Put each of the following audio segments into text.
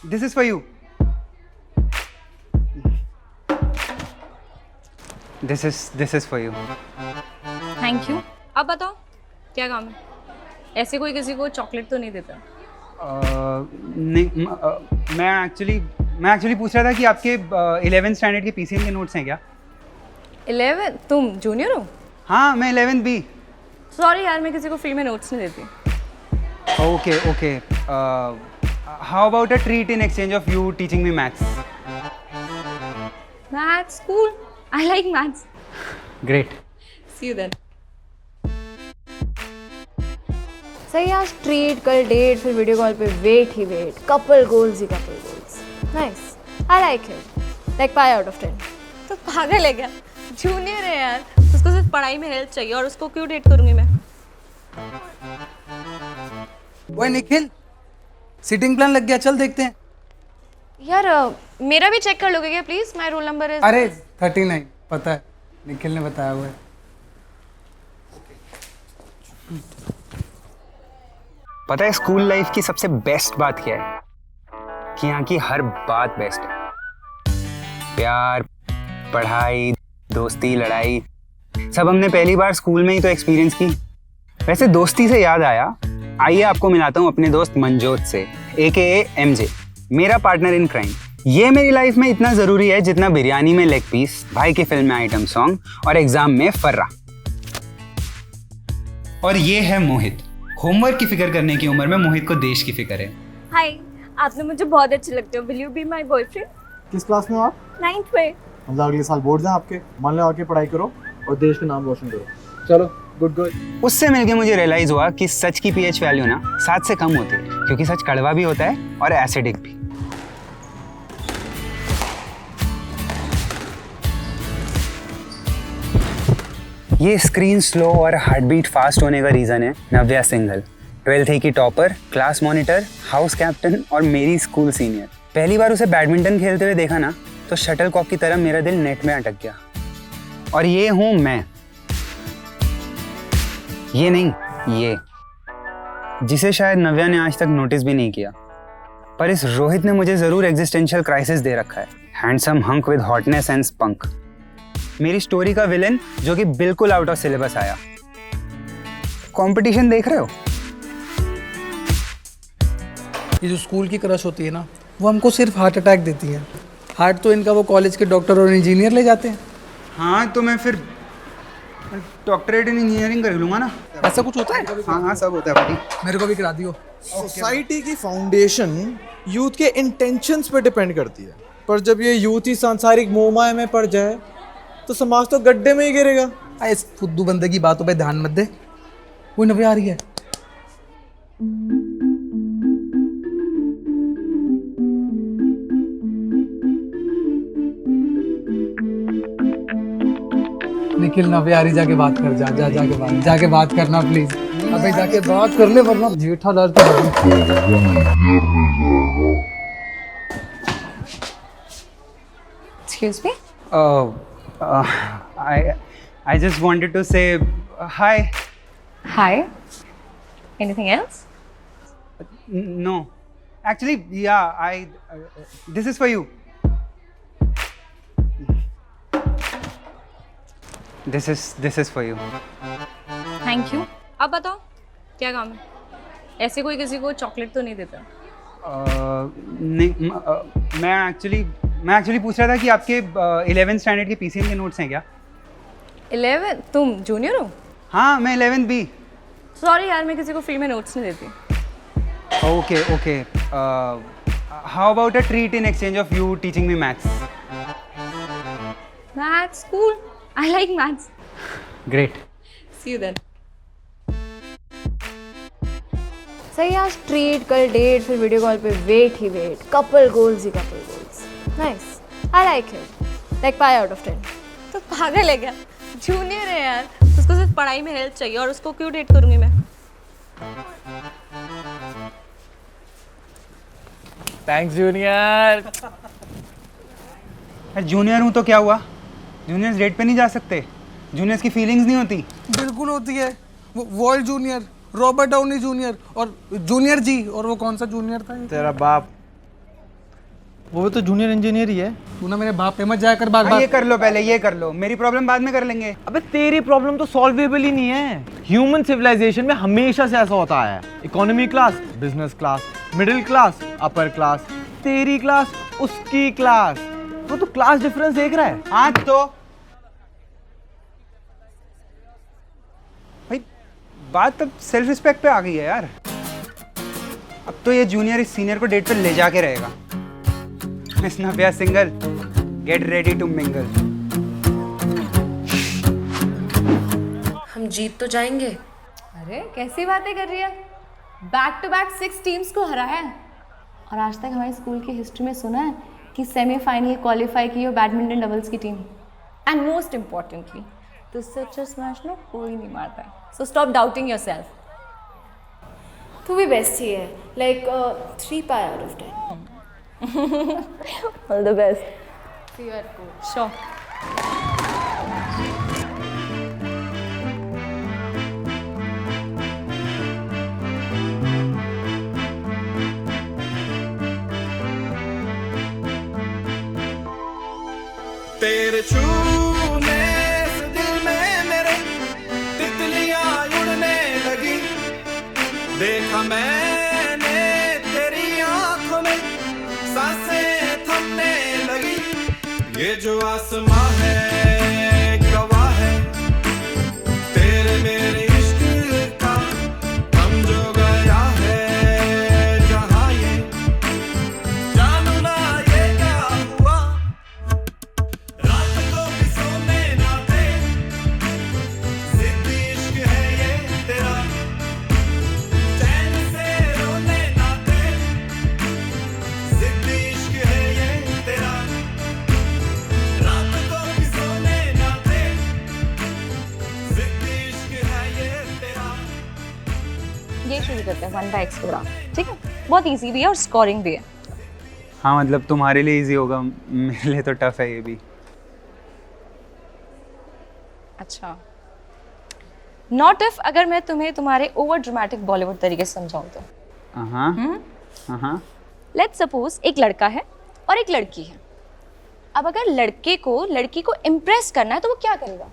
This is for you. This is for you. Thank you. अब बताओ क्या काम है? ऐसे कोई किसी को चॉकलेट तो नहीं देता। नहीं, मैं एक्चुअली पूछ रहा था कि आपके 11th स्टैंडर्ड के पीसीएम के नोट्स हैं क्या? 11? तुम जूनियर हो? हाँ, मैं 11th बी। सॉरी यार, मैं किसी को फ्री में नोट्स नहीं देती। Okay. How about a treat in exchange of you teaching me maths? Maths, cool. I like maths. Great. See you then. सही आज ट्रीट, कल डेट, फिर वीडियो कॉल पे वेट ही वेट, कपल गोल्स ही couple goals. Nice, I like it. Like 5 out of 10। तो पागल है क्या? जूनियर है यार, उसको सिर्फ पढ़ाई में हेल्प चाहिए और उसको क्यों डेट करूंगी मैं? ओए निखिल, सीटिंग प्लान लग गया, चल देखते हैं। यार मेरा भी चेक कर लोगे क्या please? My roll number is अरे 39 पता है, निखिल ने बताया हुआ है। पता है स्कूल लाइफ की सबसे बेस्ट बात क्या है? कि यहाँ की हर बात बेस्ट है। प्यार, पढ़ाई, दोस्ती, लड़ाई, सब हमने पहली बार स्कूल में ही तो एक्सपीरियंस की। वैसे दोस्ती से याद आया, आइए आपको मिलाता हूँ अपने दोस्त मनजोत से, AKA MJ, मेरा पार्टनर इन क्राइम। ये मेरी लाइफ में इतना जरूरी है जितना बिरयानी में लेग पीस, भाई की फिल्म में आइटम सॉन्ग और एग्जाम में फर्रा। और ये है मोहित। होमवर्क की फिक्र करने की उम्र में मोहित को देश की फिक्र है। हाय, आपने मुझे बहुत अच्छे लगते हो। Will you be my boyfriend? किस क्लास में हो आप? 9th में। मतलब अगले साल बोर्ड हैं आपके, मन लगा के पढ़ाई करो और देश का नाम रोशन करो। चलो, गुड। उससे मिलके मुझे रियलाइज हुआ कि सच की पीएच वैल्यू ना 7 से कम होती है, क्योंकि सच कड़वा भी होता है और एसिडिक भी। ये स्क्रीन स्लो और हार्ट बीट फास्ट होने का रीजन है नव्या सिंघल, 12th की topper, class monitor, house captain और मेरी स्कूल सीनियर। पहली बार उसे बैडमिंटन खेलते हुए देखा ना तो शटल कॉक की तरह मेरा दिल नेट में अटक गया। और ये हूं मैं, ये नहीं, ये जिसे शायद नव्या ने आज तक नोटिस भी नहीं किया, पर इस रोहित ने मुझे जरूर एग्जिस्टेंशियल क्राइसिस दे रखा है। Handsome hunk with hotness and spunk, मेरी स्टोरी का विलेन जो कि बिल्कुल आउट ऑफ सिलेबस आया। कंपटीशन देख रहे हो? ये जो स्कूल की क्रश होती है ना, वो हमको सिर्फ हार्ट अटैक देती है। हार्ट तो इनका वो कॉलेज के डॉक्टर और इंजीनियर ले जाते हैं। हाँ, तो मैं फिर डॉक्टरेट इन इंजीनियरिंग कर लूंगा ना। ऐसा कुछ होता है? हाँ, सब होता है भाई। मेरे को भी करा दियो। सोसाइटी की फाउंडेशन यूथ के इंटेंशंस पे डिपेंड करती है, पर जब ये यूथ ही सांसारिक मोहमाया में पड़ जाए तो समाज तो गड्ढे में ही गिरेगा। इस फुद्दू बंदे की बातों पे ध्यान मत दे। वो नव्या आ रही है। निखिल, नव्या आ रही, जाके बात कर। जाके बात करना प्लीज। अबे जाके बात कर ले वरना जेठालाल की excuse me. I just wanted to say hi. Hi. Anything else? No, actually, yeah, this is for you. This is for you. Thank you. अब बताओ क्या काम है? ऐसे कोई किसी को चॉकलेट तो नहीं देता। नहीं, मैं एक्चुअली पूछ रहा था कि आपके 11th स्टैंडर्ड के पीसीएम के नोट्स हैं क्या? 11? तुम जूनियर हो? हाँ, मैं 11th बी। सॉरी यार, मैं किसी को फ्री में नोट्स नहीं देती। Okay. How about a treat in exchange of you teaching me maths? Maths, cool. I like maths. Great. See you then. सही आज ट्रीट, कल डेट, फिर वीडियो कॉल पे वेट ही वेट, कपल गोल्स ही couple goals. Nice, I like it. Like 5 out of 10। तो पागल है क्या? जूनियर है यार, उसको सिर्फ पढ़ाई में हेल्प चाहिए और उसको क्यों डेट करूंगी मैं? Thanks junior. जूनियर हूँ तो क्या हुआ? जूनियर्स डेट पे नहीं जा सकते? जूनियर्स की फीलिंग्स नहीं होती? बिल्कुल होती है। वो world junior, Robert Downey junior और जूनियर जी, और वो कौन सा जूनियर था ये? तेरा बाप। वो भी तो जूनियर इंजीनियर ही है। तू ना मेरे बाप पे मत जाया कर बार हाँ, बार। ये कर लो पहले, ये कर लो, मेरी प्रॉब्लम बाद में कर लेंगे। अबे तेरी प्रॉब्लम तो सॉल्वेबल ही नहीं है। ह्यूमन सिविलाइजेशन में हमेशा से ऐसा होता है, economy class, business class, middle class, upper class, तेरी क्लास, उसकी क्लास। वो तो क्लास डिफरेंस देख रहा है। हाँ तो भाई बात अब सेल्फ रिस्पेक्ट पे आ गई है यार। अब तो ये जूनियर इस सीनियर को डेट पे ले जाके रहेगा। Miss Navya single, get ready to mingle. हम जीत तो जाएंगे। अरे कैसी बातें कर रही है? बैक टू बैक 6 टीम्स को हराया है। और आज तक हमारी स्कूल की हिस्ट्री में सुना है कि सेमीफाइनल क्वालिफाई की हो बैडमिंटन डबल्स की टीम। एंड मोस्ट इम्पॉर्टेंटली तुझसे अच्छा स्मैश ना कोई नहीं मारता है। So stop doubting yourself. तू भी बेस्ट ही है, like 3 pi out of 10। All the best. Sure. तेरे छूने से दिल में मेरे तितलियां उड़ने लगी। देखा मैंने तेरी आंखों में सांसें थमने लगी। ये जो आसमां है गवाह है तेरे मेरे इश्क का। हम जो गया है जहां ये जानू ना ये क्या हुआ। रात को भी सोने ना दे, जिद्दी इश्क है ये तेरा। चैन से रोने ना दे, जिद्दी इश्क है ये तेरा। रात को भी सोने ना दे, जिद्दी इश्क है ये तेरा। ये शुरू करते हैं 1 बाय x के ग्राफ, ठीक है? बहुत इजी भी है और स्कोरिंग भी है। हाँ मतलब तुम्हारे लिए इजी होगा, मेरे लिए तो टफ है ये भी। अच्छा, नॉट इफ अगर मैं तुम्हें तुम्हारे ओवर ड्रामेटिक बॉलीवुड तरीके से समझाऊं तो। हाँ लेट्स सपोज एक लड़का है और एक लड़की है। अब अगर लड़के को लड़की को इम्प्रेस करना है तो वो क्या करेगा?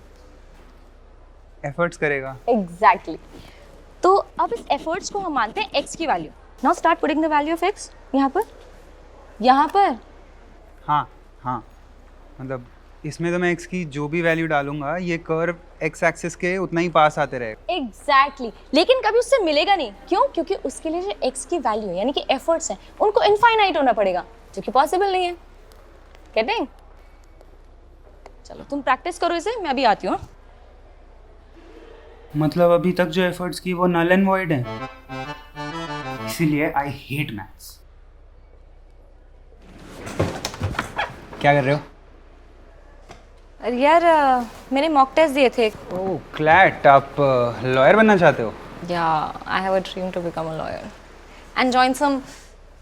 एफर्ट्स करेगा। एग्जैक्टली। तो अब इस एफर्ट्स को हम मानते हैं x की value. Now start putting the value of x यहाँ पर। हाँ मतलब इसमें तो मैं x की जो भी वैल्यू डालूंगा ये कर्व x एक्सिस के उतना ही पास आते रहेगा। एग्जैक्टली। लेकिन कभी उससे मिलेगा नहीं। क्यों? क्योंकि उसके लिए जो x की वैल्यू है यानी कि एफर्ट्स हैं उनको इनफाइनाइट होना पड़ेगा, जो कि पॉसिबल नहीं है। गेटिंग? चलो तुम प्रैक्टिस करो इसे, मैं अभी आती हूँ। मतलब अभी तक जो एफर्ट्स की वो नल एंड वॉइड है, इसीलिए आई हेट मैथ्स। क्या कर रहे हो? अरे यार मैंने मॉक टेस्ट दिए थे। ओह क्लैट, आप लॉयर बनना चाहते हो? Yeah, I have a dream to become a lawyer and join some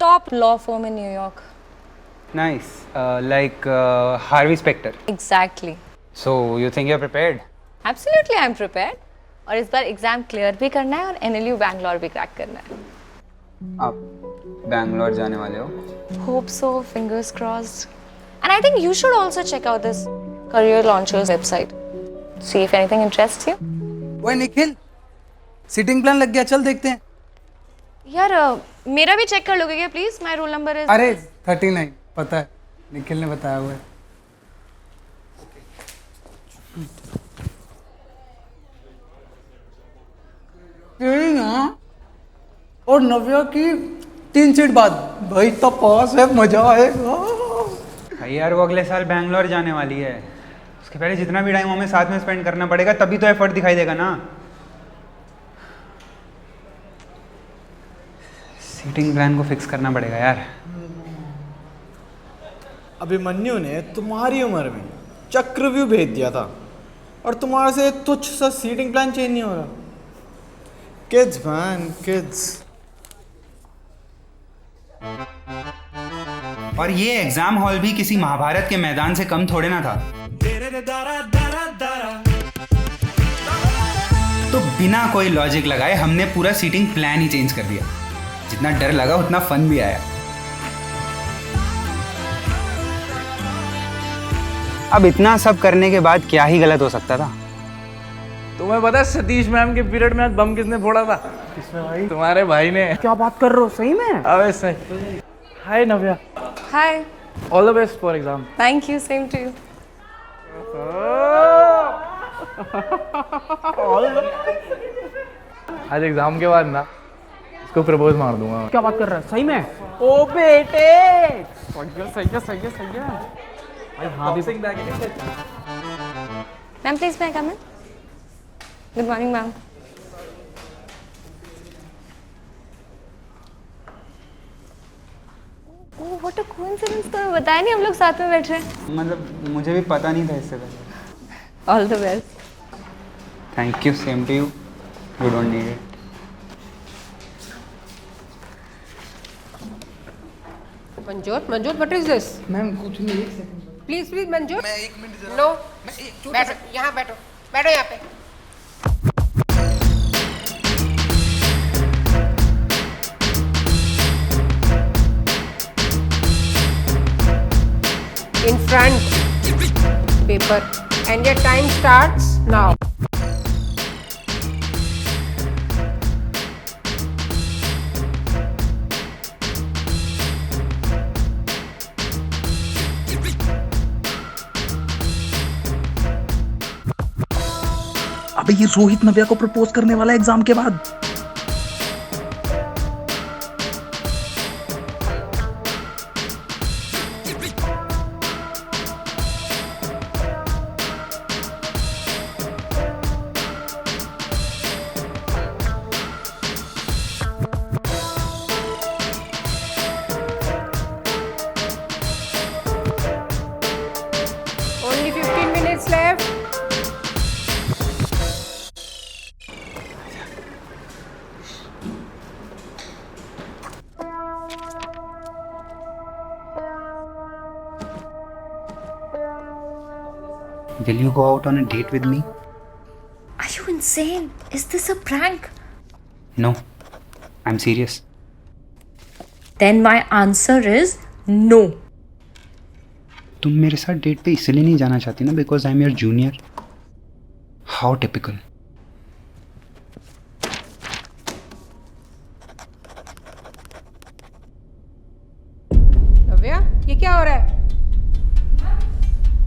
top law firm in New York. Nice, like Harvey Specter. Exactly. So you think you're prepared? Absolutely, I'm prepared. और इस बार exam clear भी करना है और NLU Bangalore भी crack करना है। आप बैंगलोर जाने वाले हो? Hope so, fingers crossed. And I think you should also check out this Career Launchers website. See if anything interests you. ओए निखिल, सीटिंग प्लान लग गया, चल देखते हैं। यार मेरा भी चेक कर लोगे क्या please? My roll number is अरे 39 पता है, निखिल ने बताया हुआ है। यही ना, और नव्या की 3 सीट बाद भाई तो पास है, मजा आएगा। भाई यार वो अगले साल बैंगलोर जाने वाली है, उसके पहले जितना भी टाइम हमें साथ में स्पेंड करना पड़ेगा तभी तो एफर्ट दिखाई देगा ना। सीटिंग प्लान को फिक्स करना पड़ेगा यार। अभिमन्यु ने तुम्हारी उम्र में चक्रव्यूह भेज दिया था और तुम्हारे से तुच्छ सा सीटिंग प्लान चेंज नहीं हो रहा। Kids man, kids. और ये एग्जाम हॉल भी किसी महाभारत के मैदान से कम थोड़े ना था। तो बिना कोई लॉजिक लगाए हमने पूरा सीटिंग प्लान ही चेंज कर दिया। जितना डर लगा उतना फन भी आया। अब इतना सब करने के बाद क्या ही गलत हो सकता था। तुम्हें पता है सतीश मैम के पीरियड में आज बम किसने फोड़ा था? किसने भाई? तुम्हारे भाई ने। क्या बात कर रहे हो, सही में? अबे सही। Hi Navya, hi, all the best for exam. Thank you, same to you. आज एग्जाम के बाद ना इसको प्रपोज मार दूंगा। क्या बात कर रहा है, सही में? ओ बेटे, सही है। हाँ भी मैम प्लीज मैं come in. Good morning ma'am. Oh what a coincidence, तो बताया नहीं हम लोग साथ में बैठ रहे हैं। मतलब मुझे भी पता नहीं था इससे पहले। All the best. Thank you, same to you. You don't need it. Manzoor, what is this? Ma'am कुछ नहीं, एक सेकंड। Please, मंजूर। मैं 1 मिनट। No, बैठो, यहाँ बैठो यहाँ पे। In front, paper, and your time starts now. अबे ये रोहित नव्या को प्रपोज करने वाला है एग्जाम के बाद। Only 15 minutes left. Will you go out on a date with me? Are you insane? Is this a prank? No, I'm serious. Then my answer is no. तुम मेरे साथ डेट पे इसलिए नहीं जाना चाहती ना because I am your junior? How typical. Navya, ये क्या हो रहा है?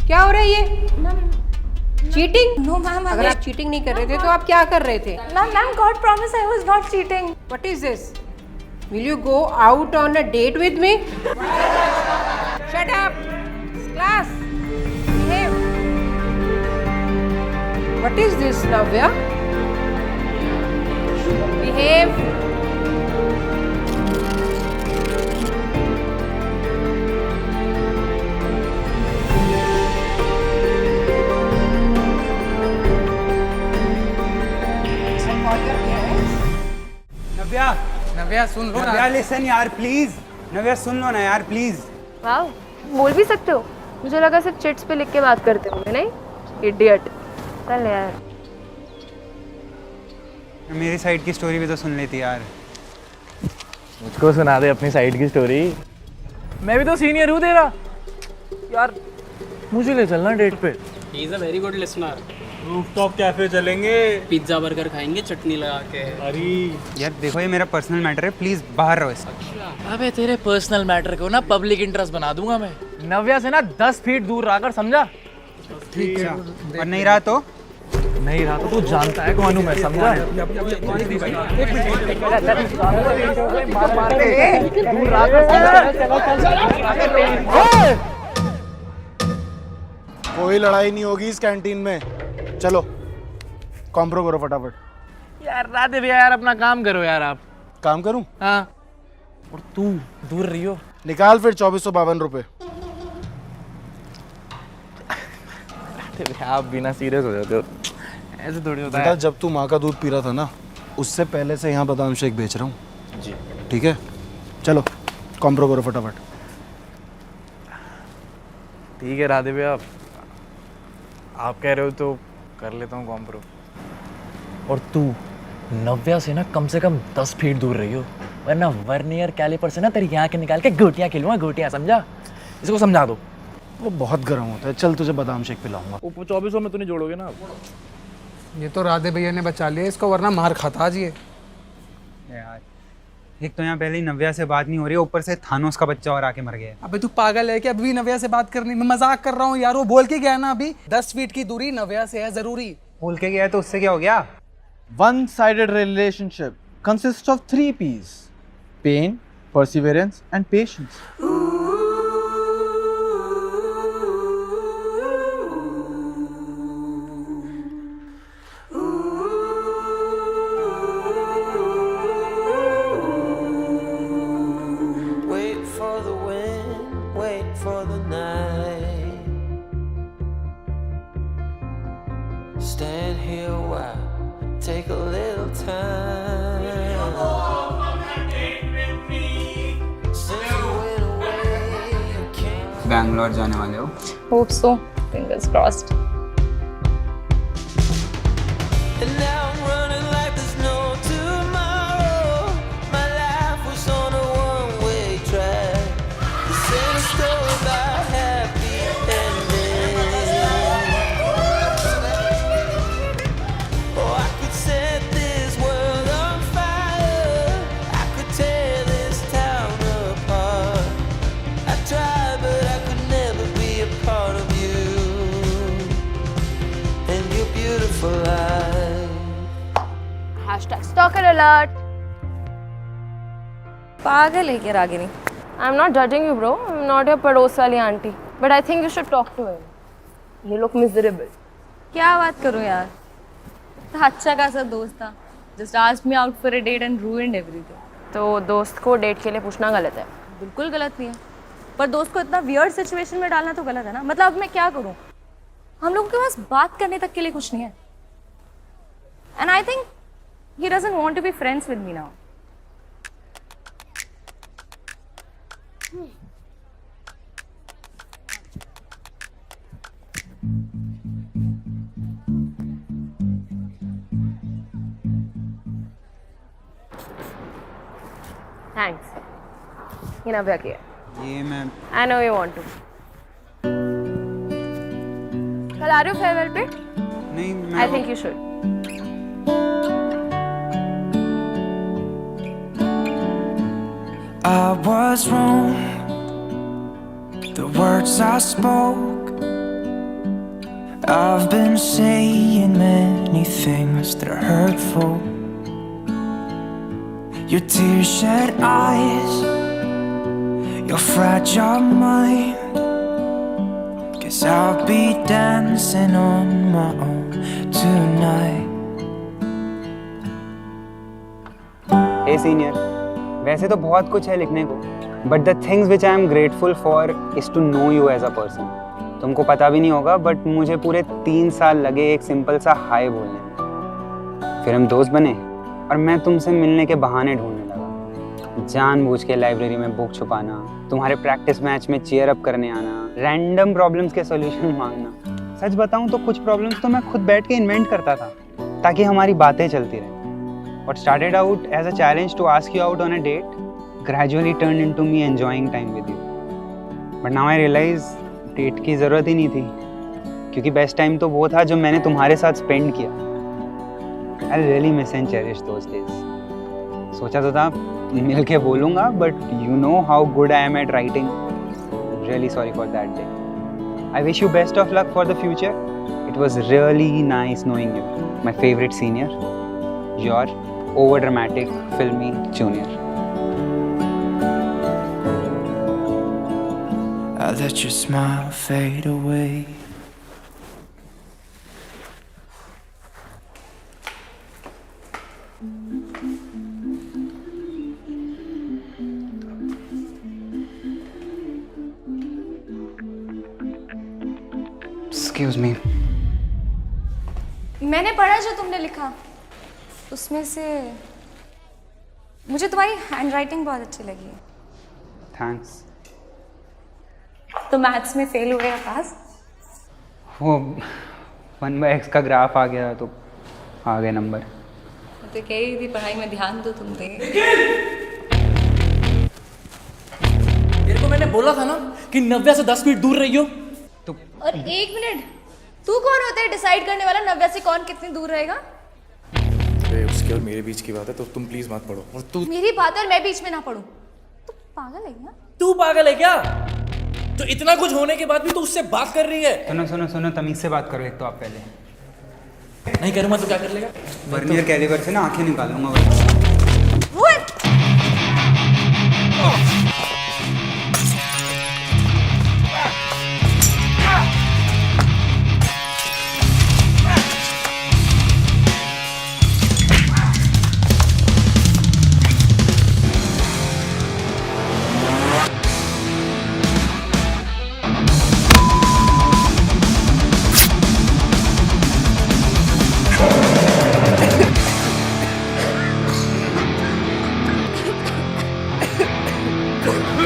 क्या हो रहा है ये? चीटिंग? No ma'am, अगर आप चीटिंग नहीं कर रहे थे तो आप क्या कर रहे थे? Ma'am, God promise I was not cheating. What is this? Will you go out on a date with me? Shut up! Class! Behave! What is this, Navya? Behave! Navya soon low Navya listen यार please. नव्या सुन लो ना यार please. Wow, बोल भी सकते हो। मुझे लगा सिर्फ चिट्स पे लिख के बात करते होंगे। नहीं, इडियट। चल यार, मेरी साइड की स्टोरी भी तो सुन लेती यार। मुझको सुना दे अपनी साइड की स्टोरी। मैं भी तो सीनियर हूँ तेरा यार, मुझे ले चलना डेट पे। He is a very good listener. Rooftop cafe चलेंगे, पिज्जा बर्गर खाएंगे चटनी लगा के। अरे यार देखो ये मेरा पर्सनल मैटर है, प्लीज बाहर रहो इससे। अबे तेरे पर्सनल मैटर को ना पब्लिक इंटरेस्ट बना दूंगा मैं। नव्या से ना 10 फीट दूर रहकर, समझा? ठीक है, और नहीं रहा तो? नहीं रहा तो तू जानता है कौन हूँ मैं, समझा? कोई लड़ाई नहीं होगी इस कैंटीन में। चलो कॉम्प्रो करो फटाफट। यार राधे भैया यार, अपना काम करो यार आप। काम करूं? हाँ, और तू दूर रहियो। निकाल फिर 2452 रुपए। राधे भैया आप बिना सीरियस हो जाते हो, ऐसे थोड़ी होता बेटा है। जब तू माँ का दूध पी रहा था ना, उससे पहले से यहाँ बादाम शेक बेच रहा हूँ जी। ठीक है, चलो कॉम्प्रो करो फटाफट। ठीक है राधे भैया, आप कह रहे हो तो कर लेता हूँ कॉम्प्रो। और तू नव्या से ना कम से कम 10 फीट दूर रही हो, वरना वर्नियर कैलिपर से ना तेरी आंखें निकाल के गोटियाँ खिलूंगा, गोटियाँ, समझा? इसको समझा दो। वो बहुत गर्म होता है। चल तुझे बादाम शेक पिलाऊंगा। वो 2400 में तो नहीं जोड़ोगे ना? ये तो राधे भैया ने बचा लिया इसको, वरना मार खाता आज ये। यार एक तो यहाँ पहले ही नव्या से बात नहीं हो रही है, ऊपर से थानोस का बच्चा और आके मर गया है। अबे तू पागल है कि अभी नव्या से बात करनी? मैं मजाक कर रहा हूँ यार, वो बोल के गया ना अभी 10 फीट की दूरी नव्या से है जरूरी। बोल के गया है तो उससे क्या हो गया? One-sided relationship consists of 3 P's: pain, perseverance, and patience. Wait for the wind, wait for the night. Stand here a while, take a little time. Since you went away, I can't. Bangalore जाने वाले हो? Hope so, fingers crossed. And now I'm running like there's no tomorrow. My life was on a one-way track. This ain't a story about happy endings. Oh, I could set this world on fire. I could tear this town apart. I tried, but I could never be a part of you and your beautiful life. Stalker alert. पागल है क्या Ragini? I'm not judging you, bro. I'm not your पड़ोस वाली aunty. But I think you should talk to him. You look miserable. क्या बात करूँ यार? तो अच्छा खासा दोस्त था. Just asked me out for a date and ruined everything. तो दोस्त को डेट के लिए पूछना गलत है? बिल्कुल गलत नहीं है. पर दोस्त को इतना weird situation में डालना तो गलत है ना? मतलब अब मैं क्या करूँ? हम लोगों के पास बात करने तक के लिए कुछ नहीं है. And I think he doesn't want to be friends with me now. Thanks. ये नव्या की है. ये मैं I know you want to. कल आ रहे हो फेयरवेल पे? नहीं, मैं I think you should. I was wrong. The words I spoke. I've been saying many things that are hurtful. Your tear-shed eyes, your fragile mind. Guess I'll be dancing on my own tonight. Hey senior, वैसे तो बहुत कुछ है लिखने को, but the things which I am grateful for is to know you as a person. तुमको पता भी नहीं होगा, बट मुझे पूरे 3 साल लगे एक सिंपल सा हाय बोलने में. फिर हम दोस्त बने और मैं तुमसे मिलने के बहाने ढूंढने लगा. जानबूझ के लाइब्रेरी में बुक छुपाना, तुम्हारे प्रैक्टिस मैच में चीयर अप करने आना, रैंडम प्रॉब्लम्स के सॉल्यूशन मांगना. सच बताऊं तो कुछ प्रॉब्लम्स तो मैं खुद बैठ के इन्वेंट करता था ताकि हमारी बातें चलती रहें. What started out as a challenge to ask you out on a date gradually turned into me enjoying time with you. But now I realize date की ज़रूरत ही नहीं थी, क्योंकि best time तो वो था जो मैंने तुम्हारे साथ spend किया. I really miss and cherish those days. सोचा तो था मिल के बोलूँगा, but you know how good I am at writing. Really sorry for that day. I wish you best of luck for the future. It was really nice knowing you, my favorite senior. Your over-dramatic, filmy junior. I let your smile fade away. Excuse me. मैंने पढ़ा जो तुमने लिखा, उसमें से मुझे तुम्हारी handwriting बहुत अच्छी लगी है. Thanks. तो मैथ्स में फेल हुए या पास? वो 1/x का ग्राफ आ गया तो आ गए नंबर. तो कह रही थी पढ़ाई में ध्यान दो तुम पे. तेरे को मैंने बोला था ना कि नव्या से 10 फीट दूर रहियो, और 1 मिनट, तू कौन होता है डिसाइड करने वाला नव्या से कौन कितनी दूर रहेगा? अरे उसके और मेरे बीच की बात है, तो तुम प्लीज मत पढ़ो। और तू मेरी बात और मैं बीच में ना पढ़ूं। तू पागल है क्या? तू पागल है क्या? तो इतना कुछ होने के बाद भी तू उससे बात कर रही है? सुनो सुनो सुनो, तमीज से बात करो एक तो आप पहले। नहीं करूँगा तो क्या कर लेगा? वर्नियर कैलिपर से ना आंखें निकाल लूंगा।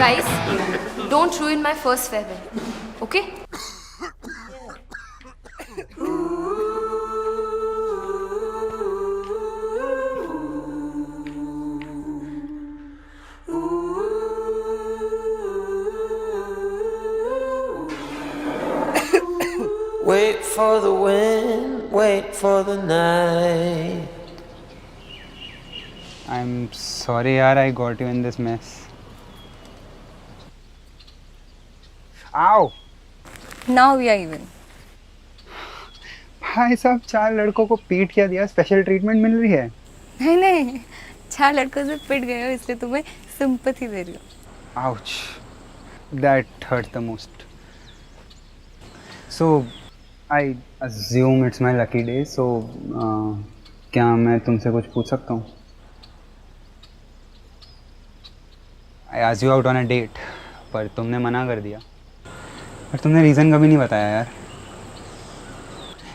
Guys, don't ruin my first farewell, okay? Wait for the wind, wait for the night. I'm sorry यार, I got you in this mess. आओ। Now we are even. भाई साहब 4 लड़कों को पीट क्या दिया, स्पेशल ट्रीटमेंट मिल रही है? नहीं नहीं, 4 लड़कों से पिट गए हो इसलिए तुम्हें सिंपैथी दे रही हूँ। Ouch, that hurt the most. So I assume it's my lucky day. So क्या मैं तुमसे कुछ पूछ सकता हूँ? I asked you out on a date, पर तुमने मना कर दिया। पर तुमने रीज़न कभी नहीं बताया यार।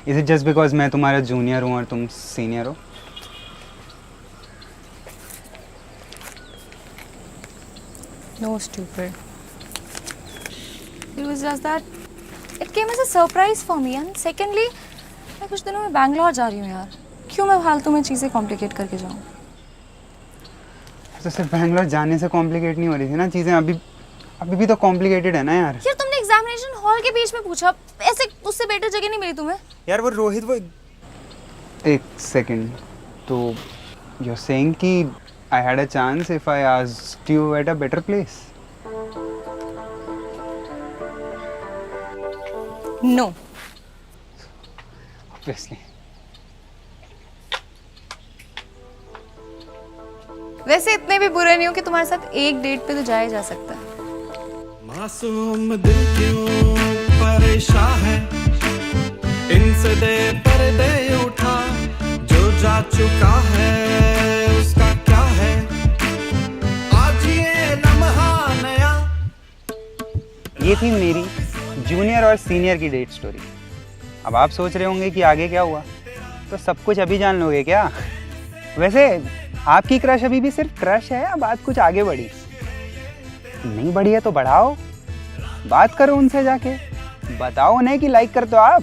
Is it just because मैं तुम्हारा जूनियर हूँ और तुम सीनियर हो? No, stupid. It was just that it came as a surprise for me. And secondly, मैं कुछ दिनों में बैंगलोर जा रही हूँ यार। क्यों मैं फालतू में चीज़ें कॉम्प्लिकेट करके जाऊँ? तो सिर्फ बैंगलोर जाने से कॉम्प्लिकेट नहीं हो रही थी ना चीज़ें, अभी भी तो कॉम्प्लिकेटेड है ना यार। यार तुमने एग्जामिनेशन हॉल के बीच में पूछा, ऐसे उससे बेटर जगह नहीं मिली तुम्हें? यार वो रोहित, वो एक सेकंड, तो यू आर सेइंग कि I had a chance if I asked you at a better place? No, obviously. वैसे इतने भी बुरे नहीं हो कि तुम्हारे साथ एक डेट पे तो जाया जा सकता है। मासूम दिल क्यों परेशान है, इनसे दे पर्दे उठा, जो जा चुका है उसका क्या है, आज ये लम्हा नया। ये थी मेरी जूनियर और सीनियर की डेट स्टोरी। अब आप सोच रहे होंगे कि आगे क्या हुआ, तो सब कुछ अभी जान लोगे क्या? वैसे आपकी क्रश अभी भी सिर्फ क्रश है या बात कुछ आगे बढ़ी? नहीं बढ़ी है तो बढ़ाओ, बात करो उनसे जाके, बताओ उन्हें कि लाइक करते हो आप।